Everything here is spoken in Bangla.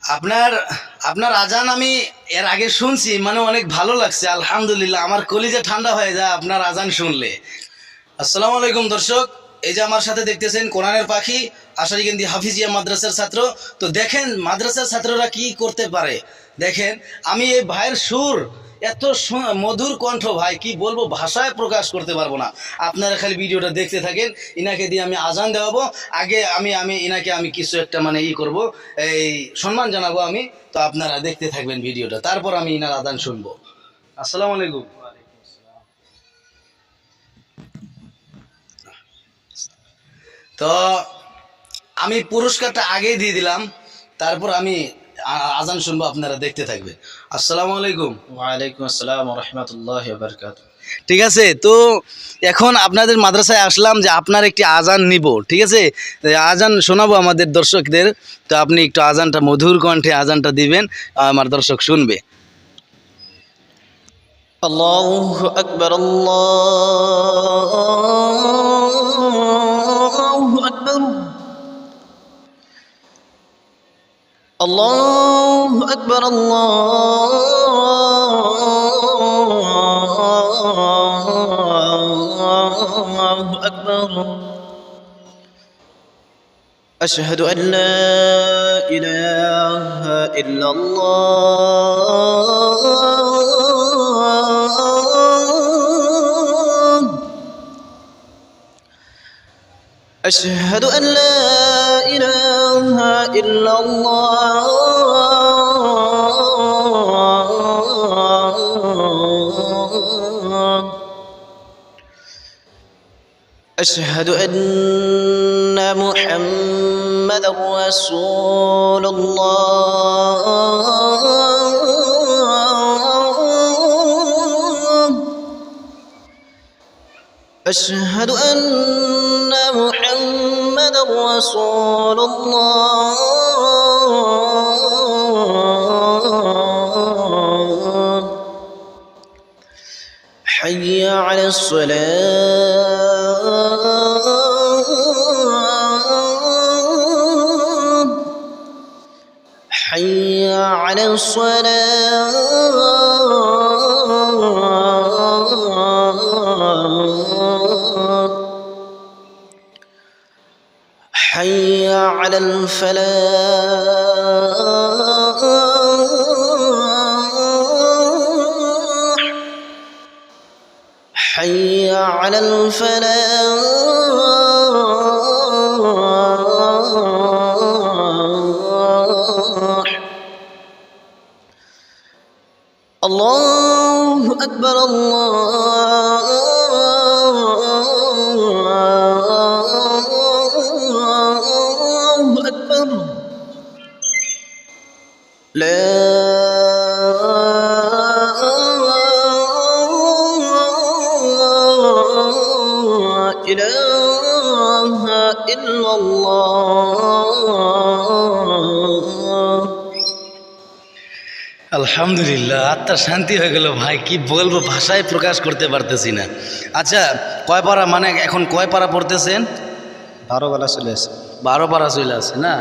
আপনার আপনার আজান আমি এর আগে শুনছি, মানে অনেক ভালো লাগছে। আলহামদুলিল্লাহ, আমার কলিজা ঠান্ডা হয়ে যায় আপনার আজান শুনলে। আসসালামু আলাইকুম দর্শক, এই যে আমার সাথে দেখতেছেন কোরআনের পাখি আশারীকেন্দি হাফিজিয়া মাদ্রাসার ছাত্র। তো দেখেন মাদ্রাসার ছাত্ররা কি করতে পারে। দেখেন আমি এই ভাইয়ের সুর, এত মধুর কণ্ঠ, ভাই কি বলবো, ভাষায় প্রকাশ করতে পারবো না। আপনারা খালি ভিডিওটা দেখতে থাকেন। ইনাকে দিয়ে আমি আজান দেওয়াবো। আগে আমি ইনাকে আমি কিছু একটা মানে করব, এই সম্মান জানাবো আমি। তো আপনারা দেখতে থাকবেন ভিডিওটা, তারপর আমি ইনার আজান শুনবো। আসসালামু আলাইকুম। তো আমি পুরস্কারটা আগেই দিয়ে দিলাম, তারপর আমি আজান শুনবো, আপনারা দেখতে থাকবেন। আসসালামু আলাইকুম। ওয়ালাইকুম আসসালাম ওয়া রাহমাতুল্লাহি ওয়া বারাকাতুহু। ঠিক আছে, তো এখন আপনাদের মাদ্রাসায় আসলাম যে আপনার একটি আজান নিব, ঠিক আছে? আজান শোনাবো আমাদের দর্শকদের। তো আপনি একটু আজানটা মধুর কণ্ঠে আজানটা দিবেন, আমার দর্শক শুনবে। আল্লাহু আকবার, আল্লাহু আকবার, আল্লাহু আকবার, আল্লাহু আকবার। أشهد أن لا إله إلا الله. أشهد أن لا إله إلا الله. أشهد أن محمد رسول الله. أشهد أن محمد رسول الله. حي على الصلاة، حي على الصلاة، حي على الفلاح، حي على الفلاح. الله أكبر، الله أكبر. لا إله إلا الله. আলহামদুলিল্লাহ, আত্মার শান্তি হয়ে গেল ভাই, কি বলবো, ভাষায় প্রকাশ করতে পারতেছি না। আচ্ছা, কয় পারা, মানে এখন কয় পারা পড়তেছেন? 12 বেলা চলে আসে। 12 পারা চলে আসে না?